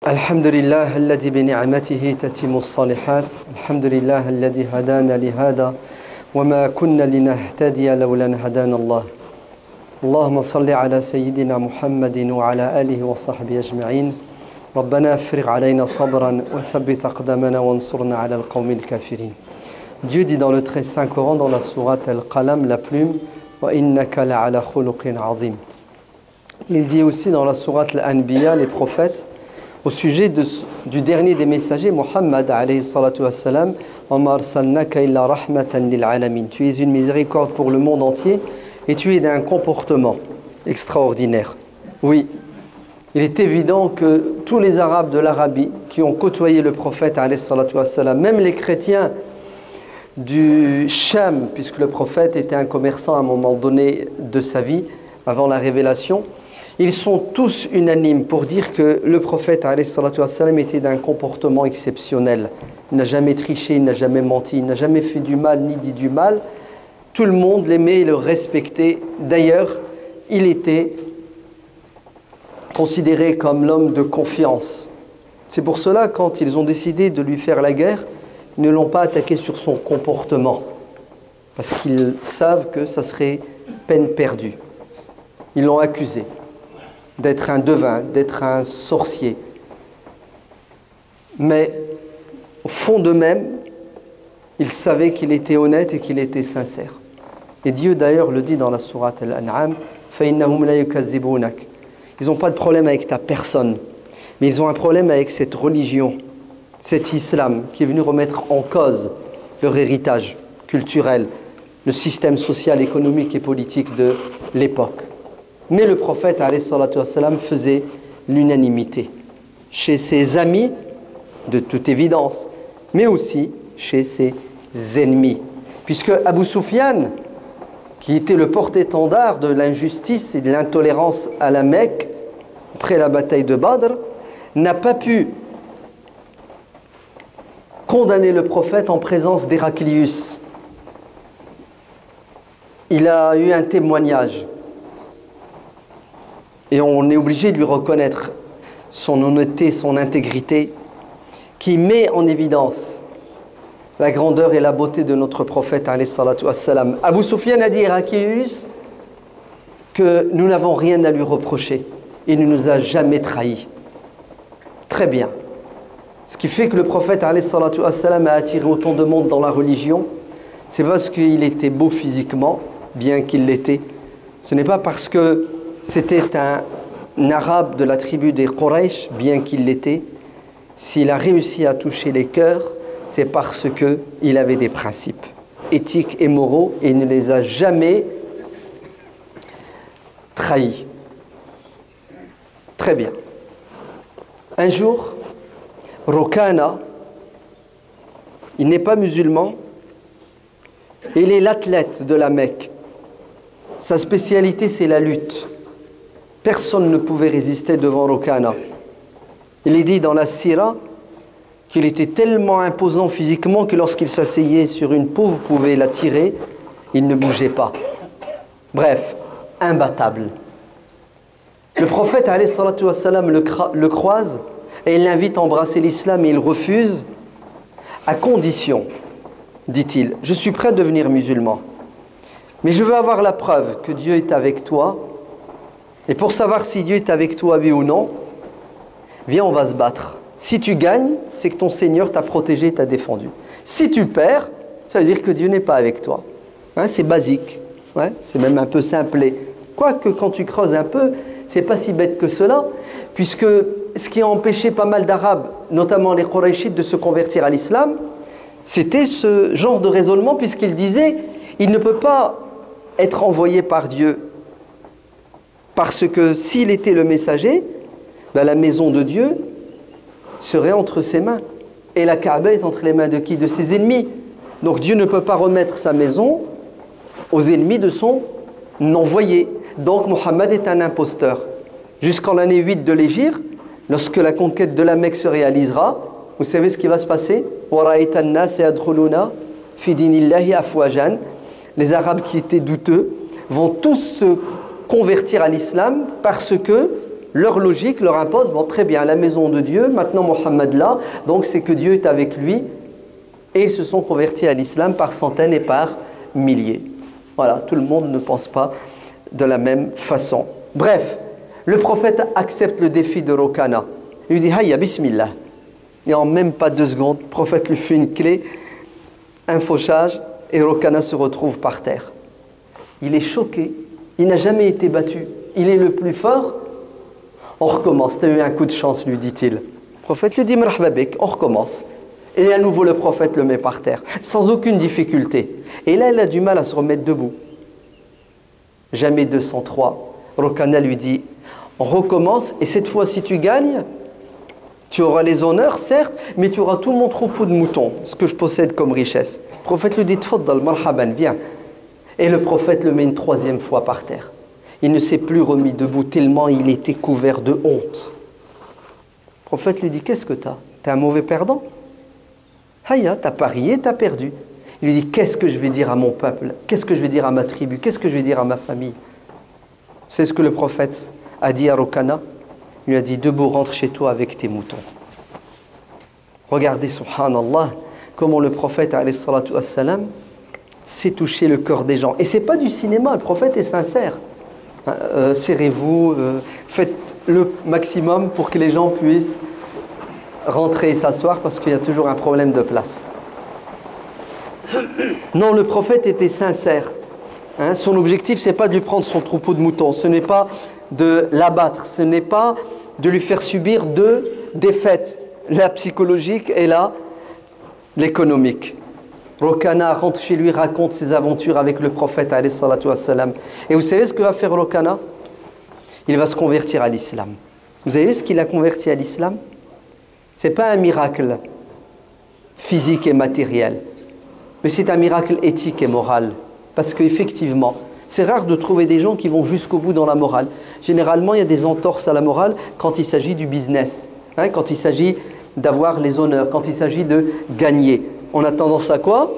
الحمد لله الذي بنعمته تتم الصالحات الحمد لله الذي هدانا لهذا وما كنا لنهتدي لولا أن هدانا الله اللهم صل على سيدنا محمد وعلى آله وصحبه أجمعين ربنا افرغ علينا صبرا وثبت أقدامنا وانصرنا على القوم الكافرين. Dieu dit dans le très saint Coran, dans la sourate Al-Qalam, la plume, وَإِنَّكَ لَعَلَى خُلُقٍ عَظِيمٍ. Il dit aussi dans la sourate Al-Anbiya, les prophètes, au sujet du dernier des messagers, Muhammad alayhi salatu wassalam, وَمَا أَرْسَلْنَاكَ إِلَّا رَحْمَةً لِلْعَالَمِينَ. Tu es une miséricorde pour le monde entier et tu es d'un comportement extraordinaire. Oui, il est évident que tous les Arabes de l'Arabie qui ont côtoyé le prophète alayhi salatu wassalam, même les chrétiens du Sham, puisque le prophète était un commerçant à un moment donné de sa vie, avant la révélation, ils sont tous unanimes pour dire que le prophète alayhi salatu wassalam était d'un comportement exceptionnel. Il n'a jamais triché, il n'a jamais menti, il n'a jamais fait du mal ni dit du mal. Tout le monde l'aimait et le respectait. D'ailleurs, il était considéré comme l'homme de confiance. C'est pour cela, quand ils ont décidé de lui faire la guerre, ils ne l'ont pas attaqué sur son comportement, parce qu'ils savent que ça serait peine perdue. Ils l'ont accusé d'être un devin, d'être un sorcier. Mais au fond d'eux-mêmes, ils savaient qu'il était honnête et qu'il était sincère. Et Dieu d'ailleurs le dit dans la sourate Al-An'am, فَإِنَّهُمْ لَا يُكَذِّبُونَكَ. Ils n'ont pas de problème avec ta personne, mais ils ont un problème avec cette religion, cet islam qui est venu remettre en cause leur héritage culturel, le système social, économique et politique de l'époque. Mais le prophète alayhi salatu wassalam faisait l'unanimité chez ses amis, de toute évidence, mais aussi chez ses ennemis. Puisque Abu Sufyan, qui était le porte-étendard de l'injustice et de l'intolérance à la Mecque, après la bataille de Badr, n'a pas pu condamner le prophète en présence d'Héraclius. Il a eu un témoignage. Et on est obligé de lui reconnaître son honnêteté, son intégrité, qui met en évidence la grandeur et la beauté de notre prophète alayhi salatu wassalam. Abu Sufyan a dit à Héraclius que nous n'avons rien à lui reprocher. Il ne nous a jamais trahis. Très bien. Ce qui fait que le prophète alayhi salatu wassalam a attiré autant de monde dans la religion, c'est parce qu'il était beau physiquement, bien qu'il l'était. Ce n'est pas parce que c'était un arabe de la tribu des Quraysh, bien qu'il l'était. S'il a réussi à toucher les cœurs, c'est parce qu'il avait des principes éthiques et moraux et il ne les a jamais trahis. Très bien. Un jour, Rukana, il n'est pas musulman, il est l'athlète de la Mecque. Sa spécialité, c'est la lutte. Personne ne pouvait résister devant Rukana. Il est dit dans la Sira qu'il était tellement imposant physiquement que lorsqu'il s'asseyait sur une peau, vous pouvez la tirer, il ne bougeait pas. Bref, imbattable. Le prophète alayhi salatu wassalam le croise et il l'invite à embrasser l'islam et il refuse, à condition, dit-il, je suis prêt à devenir musulman, mais je veux avoir la preuve que Dieu est avec toi. Et pour savoir si Dieu est avec toi, oui ou non, viens, on va se battre. Si tu gagnes, c'est que ton Seigneur t'a protégé, t'a défendu. Si tu perds, ça veut dire que Dieu n'est pas avec toi. Hein, c'est basique. Ouais, c'est même un peu simplé. Quoique, quand tu creuses un peu, c'est pas si bête que cela, puisque ce qui a empêché pas mal d'Arabes, notamment les Qurayshites, de se convertir à l'islam, c'était ce genre de raisonnement, puisqu'ils disaient, il ne peut pas être envoyé par Dieu. Parce que s'il était le messager, ben la maison de Dieu serait entre ses mains. Et la Kaaba est entre les mains de qui? De ses ennemis. Donc Dieu ne peut pas remettre sa maison aux ennemis de son envoyé. Donc Mohammed est un imposteur. Jusqu'en l'année 8 de l'Hégire, lorsque la conquête de la Mecque se réalisera, vous savez ce qui va se passer? Les Arabes qui étaient douteux vont tous se convertir à l'islam parce que leur logique leur impose, bon très bien, la maison de Dieu, maintenant Mohammed là, donc c'est que Dieu est avec lui. Et ils se sont convertis à l'islam par centaines et par milliers. Voilà, tout le monde ne pense pas de la même façon. Bref, le prophète accepte le défi de Rokana. Il lui dit, Hayya, bismillah. Et en même pas 2 secondes, le prophète lui fait une clé, un fauchage, et Rokana se retrouve par terre. Il est choqué, il n'a jamais été battu, il est le plus fort. On recommence, tu as eu un coup de chance, lui dit-il. Le prophète lui dit, marhaba bik, on recommence. Et à nouveau, le prophète le met par terre, sans aucune difficulté. Et là, il a du mal à se remettre debout. Jamais 203. Rokana lui dit, on recommence, et cette fois, si tu gagnes, tu auras les honneurs, certes, mais tu auras tout mon troupeau de moutons, ce que je possède comme richesse. Le prophète lui dit, tfaddal, marhaban, viens. Et le prophète le met une 3e fois par terre. Il ne s'est plus remis debout, tellement il était couvert de honte. Le prophète lui dit, qu'est-ce que t'as? T'es un mauvais perdant? Hayya, t'as parié, t'as perdu. Il lui dit, qu'est-ce que je vais dire à mon peuple? Qu'est-ce que je vais dire à ma tribu? Qu'est-ce que je vais dire à ma famille? C'est ce que le prophète a dit à Rokana. Il lui a dit, debout, rentre chez toi avec tes moutons. Regardez, subhanallah, comment le prophète, alayhi salatu wassalam, sait toucher le cœur des gens. Et ce n'est pas du cinéma, le prophète est sincère. Serrez-vous, faites le maximum pour que les gens puissent rentrer et s'asseoir, parce qu'il y a toujours un problème de place. Non, le prophète était sincère. Son objectif, ce n'est pas de lui prendre son troupeau de moutons, ce n'est pas de l'abattre, ce n'est pas de lui faire subir 2 défaites, la psychologique et l'économique. Rokana rentre chez lui, raconte ses aventures avec le prophète alayhi salatu wassalam. Et vous savez ce que va faire Rokana? Il va se convertir à l'islam. Vous avez vu ce qu'il a converti à l'islam? Ce n'est pas un miracle physique et matériel, mais c'est un miracle éthique et moral. Parce qu'effectivement, c'est rare de trouver des gens qui vont jusqu'au bout dans la morale. Généralement, il y a des entorses à la morale quand il s'agit du business, quand il s'agit d'avoir les honneurs, quand il s'agit de gagner. On a tendance à quoi?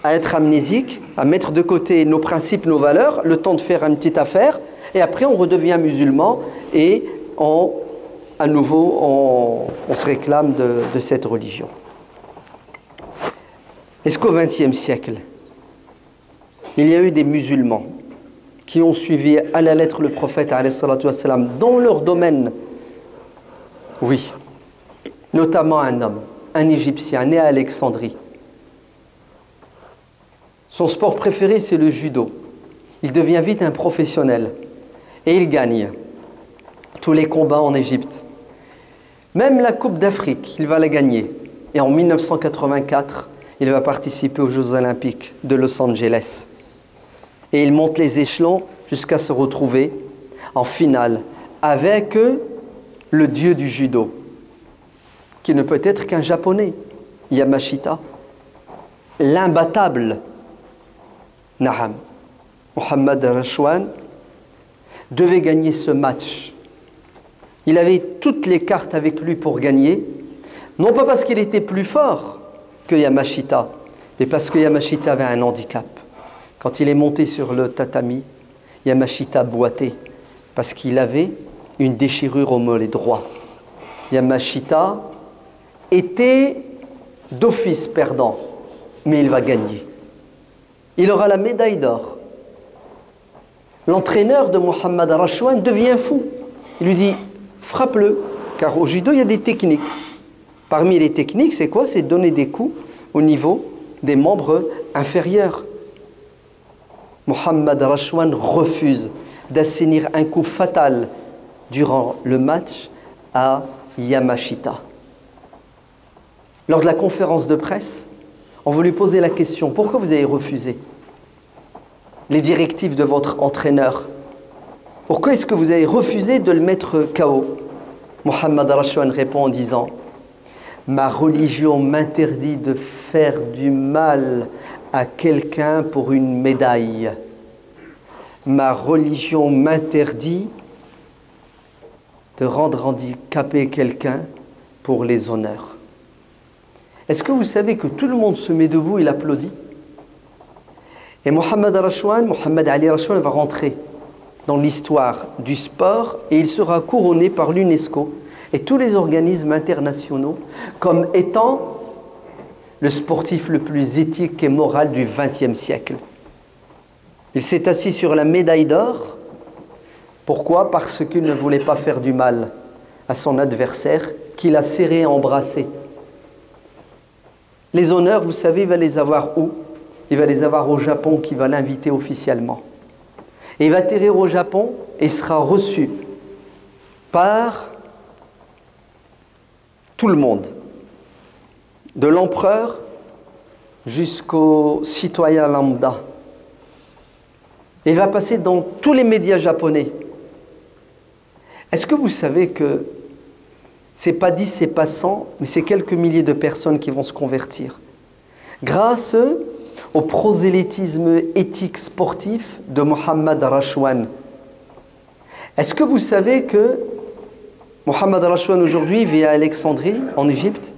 À être amnésique, à mettre de côté nos principes, nos valeurs, le temps de faire une petite affaire, et après on redevient musulman et à nouveau on se réclame de cette religion. Est-ce qu'au XXe siècle, il y a eu des musulmans qui ont suivi à la lettre le prophète alayhi salatu wassalam dans leur domaine? Oui, notamment un homme, un Égyptien né à Alexandrie. Son sport préféré, c'est le judo. Il devient vite un professionnel et il gagne tous les combats en Égypte. Même la Coupe d'Afrique, il va la gagner. Et en 1984, il va participer aux Jeux Olympiques de Los Angeles. Et il monte les échelons jusqu'à se retrouver en finale avec le dieu du judo, qui ne peut être qu'un japonais, Yamashita, l'imbattable. Naham, Mohammad Rashwan devait gagner ce match. Il avait toutes les cartes avec lui pour gagner, non pas parce qu'il était plus fort que Yamashita, mais parce que Yamashita avait un handicap. Quand il est monté sur le tatami, Yamashita boitait parce qu'il avait une déchirure au mollet droit. Yamashita était d'office perdant, mais il va gagner. Il aura la médaille d'or. L'entraîneur de Mohammad Rashwan devient fou. Il lui dit, frappe-le, car au judo, il y a des techniques. Parmi les techniques, c'est quoi? C'est donner des coups au niveau des membres inférieurs. Mohammad Rashwan refuse d'assénir un coup fatal durant le match à Yamashita. Lors de la conférence de presse, on veut lui poser la question, pourquoi vous avez refusé les directives de votre entraîneur? Pourquoi est-ce que vous avez refusé de le mettre KO? Mohammad Rashwan répond en disant, ma religion m'interdit de faire du mal à quelqu'un pour une médaille. Ma religion m'interdit de rendre handicapé quelqu'un pour les honneurs. Est-ce que vous savez que tout le monde se met debout, il applaudit? Et Mohammad Ali Rashwan va rentrer. dans l'histoire du sport et il sera couronné par l'UNESCO et tous les organismes internationaux comme étant le sportif le plus éthique et moral du XXe siècle. Il s'est assis sur la médaille d'or. Pourquoi? Parce qu'il ne voulait pas faire du mal à son adversaire, qu'il a serré et embrassé. Les honneurs, vous savez, il va les avoir où? Il va les avoir au Japon, qui va l'inviter officiellement. Et il va atterrir au Japon et sera reçu par tout le monde, de l'empereur jusqu'au citoyen lambda. Et il va passer dans tous les médias japonais. Est-ce que vous savez que ce n'est pas 10, c'est pas 100, mais c'est quelques milliers de personnes qui vont se convertir grâce au prosélytisme éthique sportif de Mohammad Rachouane. Est-ce que vous savez que Mohammad Rachouane aujourd'hui vit à Alexandrie, en Égypte?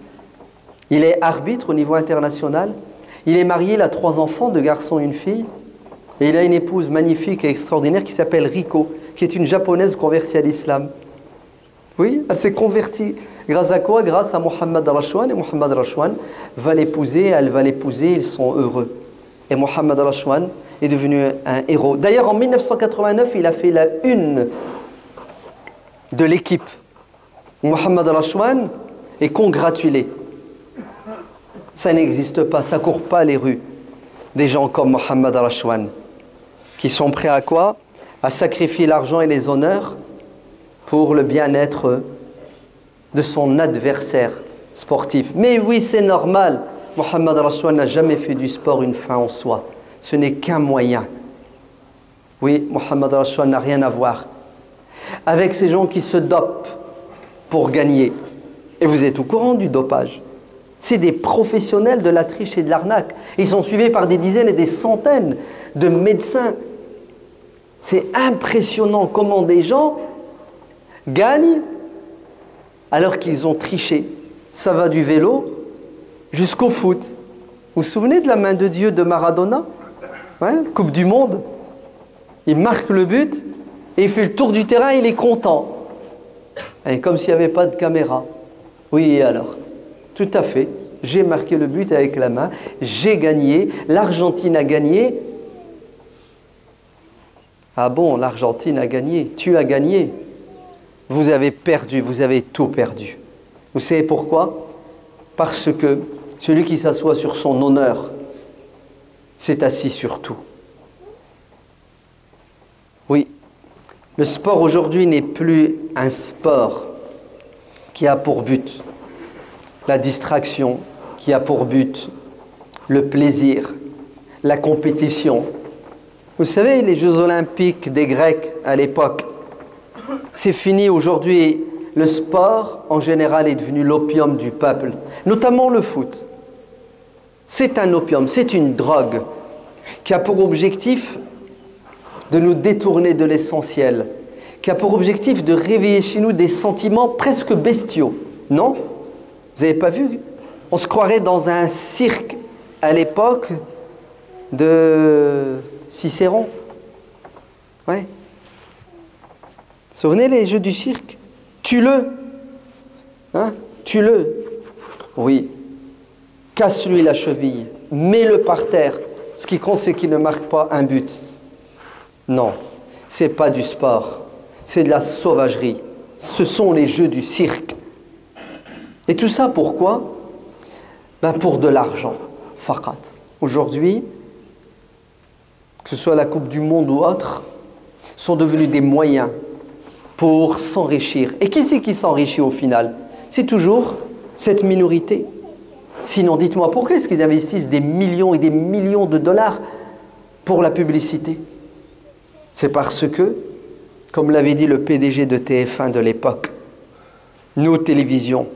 Il est arbitre au niveau international. Il est marié, il a 3 enfants, 2 garçons et une fille. Et il a une épouse magnifique et extraordinaire qui s'appelle Riko, qui est une japonaise convertie à l'islam. Oui, elle s'est convertie. Grâce à quoi? Grâce à Mohammad Rachouane. Et Mohammad Rachouane va l'épouser, elle va l'épouser, ils sont heureux. Et Mohammad Rachouane est devenu un héros. D'ailleurs, en 1989, il a fait la une de l'équipe. Mohammad Rachouane est congratulé. Ça n'existe pas, ça ne court pas les rues. Des gens comme Mohammad Rachouane, qui sont prêts à quoi? À sacrifier l'argent et les honneurs pour le bien-être de son adversaire sportif. Mais oui, c'est normal. Mohammad Rachouane n'a jamais fait du sport une fin en soi. Ce n'est qu'un moyen. Oui, Mohammad Rachouane n'a rien à voir avec ces gens qui se dopent pour gagner. Et vous êtes au courant du dopage. C'est des professionnels de la triche et de l'arnaque. Ils sont suivis par des dizaines et des centaines de médecins. C'est impressionnant comment des gens gagnent alors qu'ils ont triché. Ça va du vélo jusqu'au foot. Vous vous souvenez de la main de Dieu de Maradona? Ouais, Coupe du Monde. Il marque le but et il fait le tour du terrain, il est content. Et comme s'il n'y avait pas de caméra. Oui, et alors? Tout à fait. J'ai marqué le but avec la main. J'ai gagné. L'Argentine a gagné. Ah bon, l'Argentine a gagné. Tu as gagné. Vous avez perdu. Vous avez tout perdu. Vous savez pourquoi? Parce que celui qui s'assoit sur son honneur s'est assis sur tout. Oui. Le sport aujourd'hui n'est plus un sport qui a pour but la distraction, qui a pour but le plaisir, la compétition. Vous savez, les Jeux Olympiques des Grecs à l'époque, c'est fini aujourd'hui. Le sport, en général, est devenu l'opium du peuple, notamment le foot. C'est un opium, c'est une drogue qui a pour objectif de nous détourner de l'essentiel, qui a pour objectif de réveiller chez nous des sentiments presque bestiaux. Non? Vous n'avez pas vu? On se croirait dans un cirque à l'époque de Cicéron. Ouais. Vous vous souvenez les jeux du cirque? Tue-le. Hein? Tue-le. Oui. Casse-lui la cheville. Mets-le par terre. Ce qui compte, c'est qu'il ne marque pas un but. Non. Ce n'est pas du sport. C'est de la sauvagerie. Ce sont les jeux du cirque. Et tout ça pourquoi? Ben pour de l'argent, faqat. Aujourd'hui, que ce soit la Coupe du Monde ou autre, sont devenus des moyens pour s'enrichir. Et qui c'est qui s'enrichit au final? C'est toujours cette minorité. Sinon, dites-moi, pourquoi est-ce qu'ils investissent des millions et des millions de dollars pour la publicité? C'est parce que, comme l'avait dit le PDG de TF1 de l'époque, nous, télévision,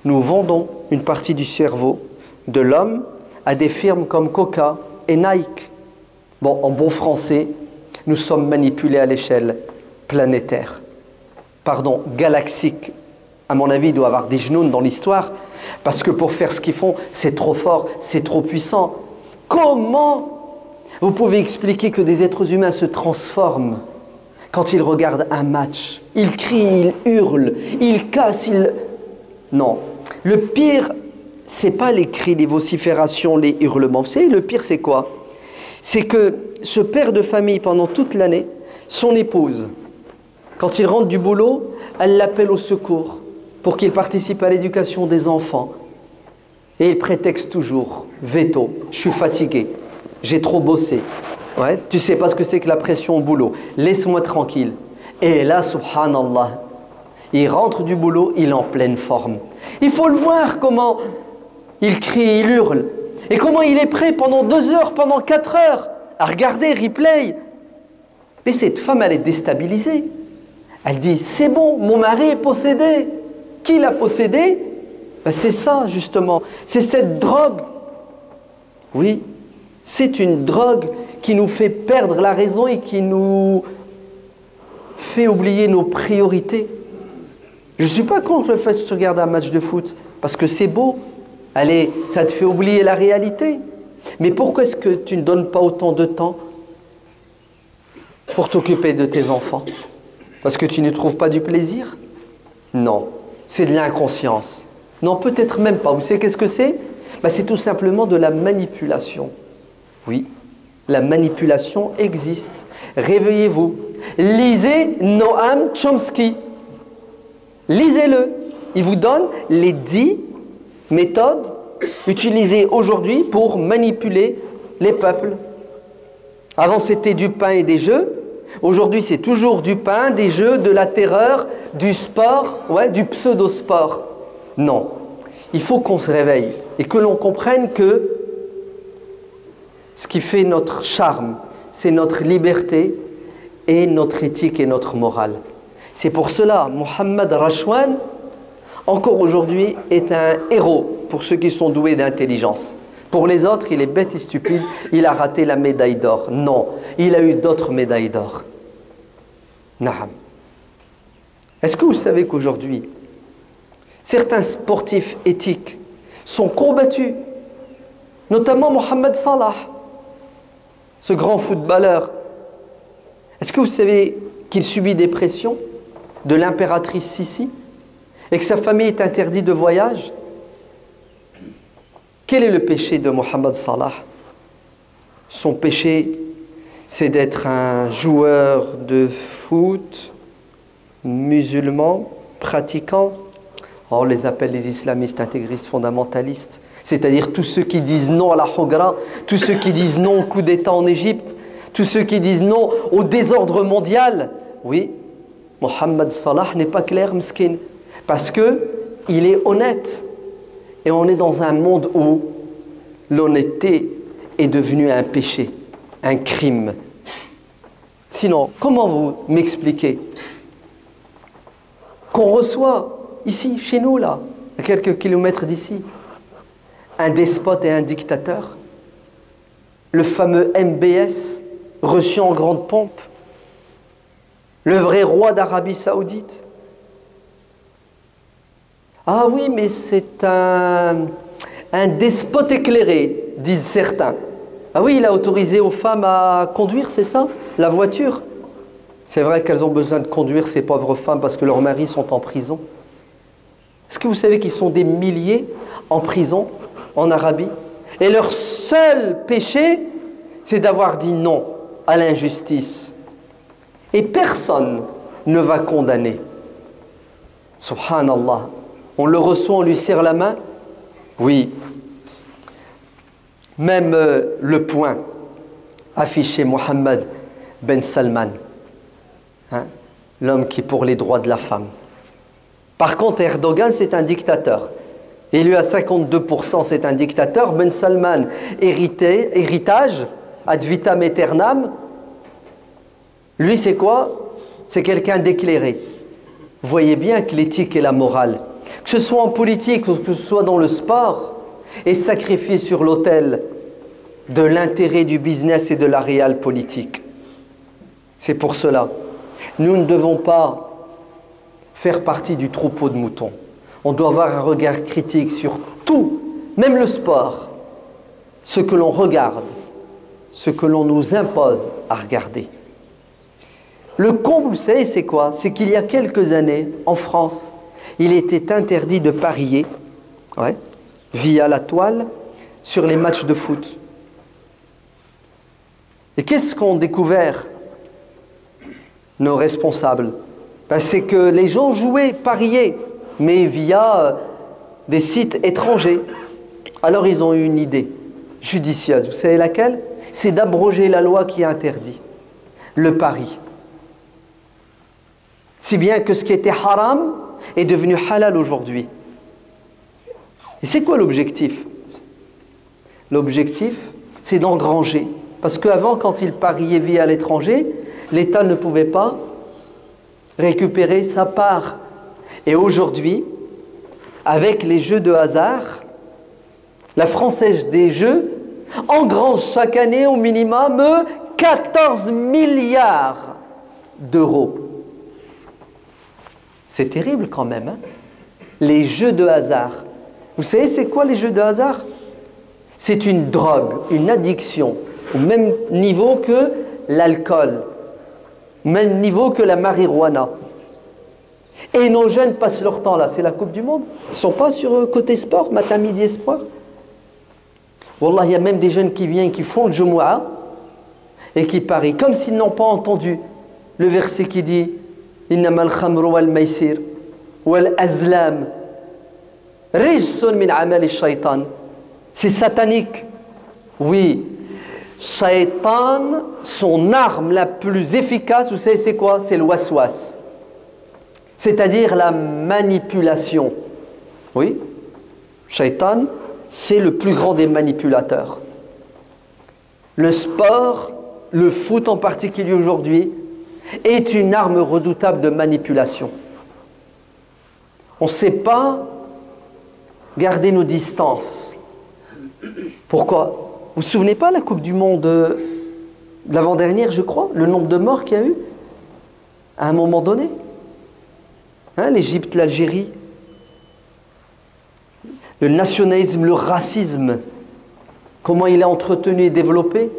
nous vendons une partie du cerveau de l'homme à des firmes comme Coca et Nike. Bon, en bon français, nous sommes manipulés à l'échelle planétaire. Pardon, galaxique. À mon avis, il doit y avoir des genoux dans l'histoire, parce que pour faire ce qu'ils font, c'est trop fort, c'est trop puissant. Comment vous pouvez expliquer que des êtres humains se transforment quand il regarde un match. Il crie, il hurle, il casse, il... Non. Le pire, c'est pas les cris, les vociférations, les hurlements. Vous savez, le pire, c'est quoi? C'est que ce père de famille, pendant toute l'année, son épouse, quand il rentre du boulot, elle l'appelle au secours pour qu'il participe à l'éducation des enfants. Et il prétexte toujours, veto, je suis fatigué, j'ai trop bossé. Ouais, tu sais pas ce que c'est que la pression au boulot, laisse-moi tranquille. Et là, subhanallah, il rentre du boulot, il est en pleine forme. Il faut le voir comment il crie, il hurle. Et comment il est prêt pendant 2 heures, pendant 4 heures, à regarder replay. Mais cette femme, elle est déstabilisée. Elle dit, c'est bon, mon mari est possédé. Qui l'a possédé? Ben, c'est ça, justement. C'est cette drogue. Oui, c'est une drogue qui nous fait perdre la raison et qui nous fait oublier nos priorités. Je ne suis pas contre le fait que tu regardes un match de foot, parce que c'est beau. Allez, ça te fait oublier la réalité. Mais pourquoi est-ce que tu ne donnes pas autant de temps pour t'occuper de tes enfants? Parce que tu ne trouves pas du plaisir? Non, c'est de l'inconscience. Non, peut-être même pas. Vous savez qu'est-ce que c'est? Ben, c'est tout simplement de la manipulation. Oui, la manipulation existe. Réveillez-vous. Lisez Noam Chomsky. Lisez-le. Il vous donne les 10 méthodes utilisées aujourd'hui pour manipuler les peuples. Avant, c'était du pain et des jeux. Aujourd'hui, c'est toujours du pain, des jeux, de la terreur, du sport, ouais, du pseudo-sport. Non. Il faut qu'on se réveille et que l'on comprenne que ce qui fait notre charme, c'est notre liberté et notre éthique et notre morale. C'est pour cela, Mohammed Rachwan, encore aujourd'hui, est un héros pour ceux qui sont doués d'intelligence. Pour les autres, il est bête et stupide, il a raté la médaille d'or. Non, il a eu d'autres médailles d'or. Naham. Est-ce que vous savez qu'aujourd'hui, certains sportifs éthiques sont combattus, notamment Mohamed Salah, ce grand footballeur. Est-ce que vous savez qu'il subit des pressions de l'impératrice Sissi et que sa famille est interdite de voyage? Quel est le péché de Mohamed Salah? Son péché, c'est d'être un joueur de foot musulman, pratiquant. On les appelle les islamistes intégristes fondamentalistes, c'est-à-dire tous ceux qui disent non à la Hogra, tous ceux qui disent non au coup d'État en Égypte, tous ceux qui disent non au désordre mondial. Oui, Mohamed Salah n'est pas clair, miskin, parce qu'il est honnête. Et on est dans un monde où l'honnêteté est devenue un péché, un crime. Sinon, comment vous m'expliquez qu'on reçoit ici, chez nous, là, à quelques kilomètres d'ici, un despote et un dictateur, le fameux MBS, reçu en grande pompe, le vrai roi d'Arabie Saoudite? Ah oui, mais c'est un despote éclairé, disent certains. Ah oui, il a autorisé aux femmes à conduire, c'est ça? La voiture. C'est vrai qu'elles ont besoin de conduire, ces pauvres femmes, parce que leurs maris sont en prison. Est-ce que vous savez qu'ils sont des milliers en prison, en Arabie? Et leur seul péché, c'est d'avoir dit non à l'injustice. Et personne ne va condamner. Subhanallah. On le reçoit, on lui serre la main? Oui. Même le point affiché Mohammed Ben Salman, hein, l'homme qui est pour les droits de la femme. Par contre, Erdogan, c'est un dictateur. Élu à 52%, c'est un dictateur. Ben Salman, héritage, ad vitam aeternam. Lui, c'est quoi? C'est quelqu'un d'éclairé. Vous voyez bien que l'éthique et la morale, que ce soit en politique ou que ce soit dans le sport, est sacrifié sur l'autel de l'intérêt du business et de la réelle politique. C'est pour cela, nous ne devons pas faire partie du troupeau de moutons. On doit avoir un regard critique sur tout, même le sport, ce que l'on regarde, ce que l'on nous impose à regarder. Le comble, vous savez, c'est quoi? C'est qu'il y a quelques années, en France, il était interdit de parier, ouais, via la toile, sur les matchs de foot. Et qu'est-ce qu'ont découvert nos responsables? Ben, c'est que les gens jouaient, pariaient, mais via des sites étrangers. Alors ils ont eu une idée judicieuse. Vous savez laquelle? C'est d'abroger la loi qui interdit le pari. Si bien que ce qui était haram est devenu halal aujourd'hui. Et c'est quoi l'objectif? L'objectif, c'est d'engranger. Parce qu'avant, quand ils pariaient via l'étranger, l'État ne pouvait pas récupérer sa part. Et aujourd'hui, avec les jeux de hasard, la Française des Jeux engrange chaque année au minimum 14 milliards d'euros. C'est terrible quand même, hein? Les jeux de hasard. Vous savez c'est quoi les jeux de hasard? C'est une drogue, une addiction, au même niveau que l'alcool, au même niveau que la marijuana. Et nos jeunes passent leur temps là, c'est la Coupe du Monde. Ils ne sont pas sur côté sport, matin, midi, espoir. Wallah, il y a même des jeunes qui viennent, qui font le Jumu'ah et qui parient, comme s'ils n'ont pas entendu le verset qui dit Innama al-khamru wal-maysir wal-azlam rijsun min amali shaytan. C'est satanique. Oui, Shaitan, son arme la plus efficace, vous savez c'est quoi? C'est le waswas. C'est-à-dire la manipulation. Oui, Shaitan, c'est le plus grand des manipulateurs. Le sport, le foot en particulier aujourd'hui, est une arme redoutable de manipulation. On ne sait pas garder nos distances. Pourquoi? Vous vous souvenez pas la Coupe du Monde de l'avant-dernière, je crois, le nombre de morts qu'il y a eu à un moment donné, hein, l'Égypte, l'Algérie, le nationalisme, le racisme, comment il est entretenu et développé.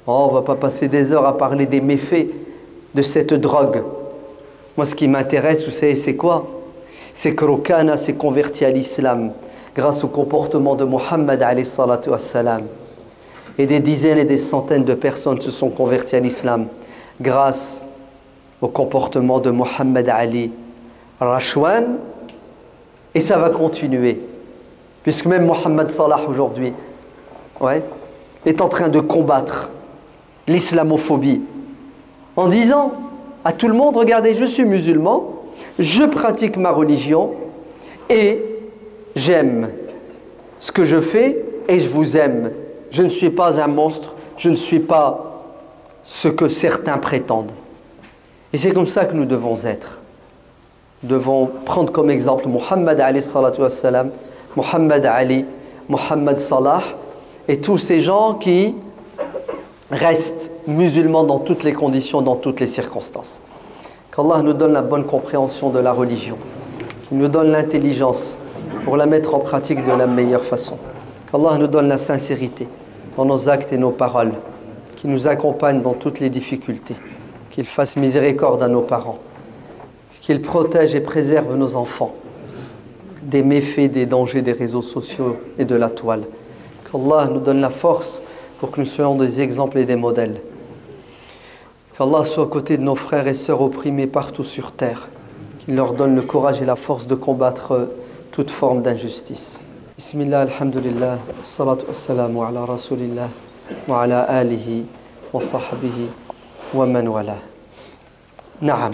Oh, on ne va pas passer des heures à parler des méfaits de cette drogue. Moi, ce qui m'intéresse, vous savez, c'est quoi? C'est que Rukana s'est converti à l'islam grâce au comportement de Muhammad alayhi salatu wassalam. Et des dizaines et des centaines de personnes se sont converties à l'islam grâce au comportement de Muhammad Ali Rachwan. Et ça va continuer. Puisque même Mohamed Salah aujourd'hui, ouais, est en train de combattre l'islamophobie en disant à tout le monde, regardez, je suis musulman, je pratique ma religion et j'aime ce que je fais et je vous aime. Je ne suis pas un monstre, je ne suis pas ce que certains prétendent. Et c'est comme ça que nous devons être. Nous devons prendre comme exemple Muhammad alayhi salatu wassalam, Muhammad Ali, Muhammad Salah et tous ces gens qui restent musulmans dans toutes les conditions, dans toutes les circonstances. Qu'Allah nous donne la bonne compréhension de la religion, qu'il nous donne l'intelligence pour la mettre en pratique de la meilleure façon. Qu'Allah nous donne la sincérité dans nos actes et nos paroles, qu'il nous accompagne dans toutes les difficultés, qu'il fasse miséricorde à nos parents, qu'il protège et préserve nos enfants des méfaits, des dangers des réseaux sociaux et de la toile. Qu'Allah nous donne la force pour que nous soyons des exemples et des modèles. Qu'Allah soit aux côtés de nos frères et sœurs opprimés partout sur terre. Qu'il leur donne le courage et la force de combattre toute forme d'injustice. Bismillah, alhamdulillah, salatu wassalamu ala rasulillah, wa ala alihi, wa sahbihi, wa man wala. Na'am.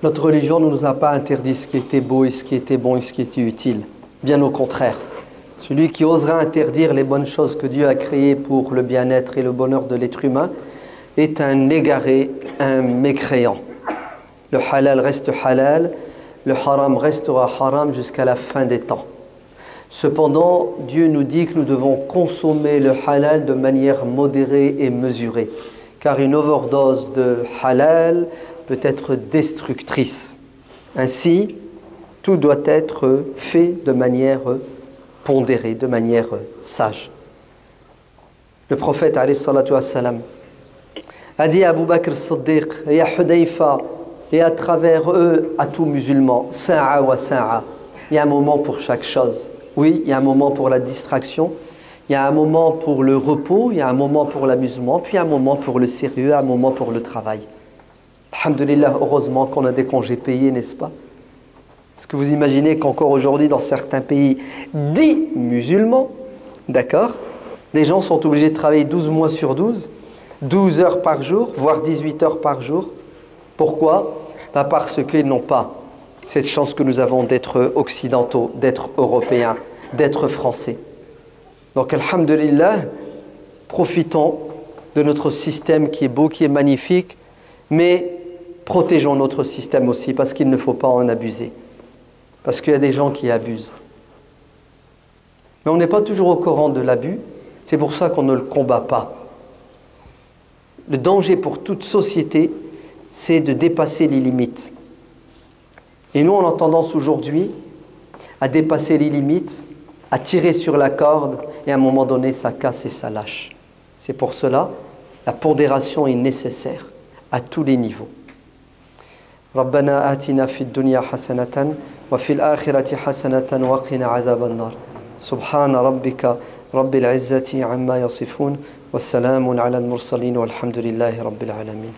Notre religion ne nous a pas interdit ce qui était beau et ce qui était bon et ce qui était utile. Bien au contraire. Celui qui osera interdire les bonnes choses que Dieu a créées pour le bien-être et le bonheur de l'être humain est un égaré, un mécréant. Le halal reste halal, le haram restera haram jusqu'à la fin des temps. Cependant, Dieu nous dit que nous devons consommer le halal de manière modérée et mesurée, car une overdose de halal peut être destructrice. Ainsi, tout doit être fait de manière pondérée, de manière sage. Le prophète alayhi salatu wassalam a dit à Abu Bakr as-Siddiq et à Hudayfa et à travers eux à tout musulman, sa'a wa sa'a. Il y a un moment pour chaque chose. Oui, il y a un moment pour la distraction, il y a un moment pour le repos, il y a un moment pour l'amusement, puis un moment pour le sérieux, un moment pour le travail. Alhamdulillah, heureusement qu'on a des congés payés, n'est-ce pas? Est-ce que vous imaginez qu'encore aujourd'hui, dans certains pays dits musulmans, d'accord, des gens sont obligés de travailler 12 mois sur 12, 12 heures par jour, voire 18 heures par jour. Pourquoi? Parce qu'ils n'ont pas cette chance que nous avons d'être occidentaux, d'être européens, d'être français. Donc, alhamdulillah, profitons de notre système qui est beau, qui est magnifique, mais protégeons notre système aussi, parce qu'il ne faut pas en abuser. Parce qu'il y a des gens qui abusent. Mais on n'est pas toujours au courant de l'abus, c'est pour ça qu'on ne le combat pas. Le danger pour toute société, c'est de dépasser les limites. Et nous, on a tendance aujourd'hui à dépasser les limites, à tirer sur la corde, et à un moment donné, ça casse et ça lâche. C'est pour cela, la pondération est nécessaire à tous les niveaux. ربنا آتنا في الدنيا حسنة وفي الآخرة حسنة وقنا عذاب النار سبحان ربك رب العزة عما يصفون والسلام على المرسلين والحمد لله رب العالمين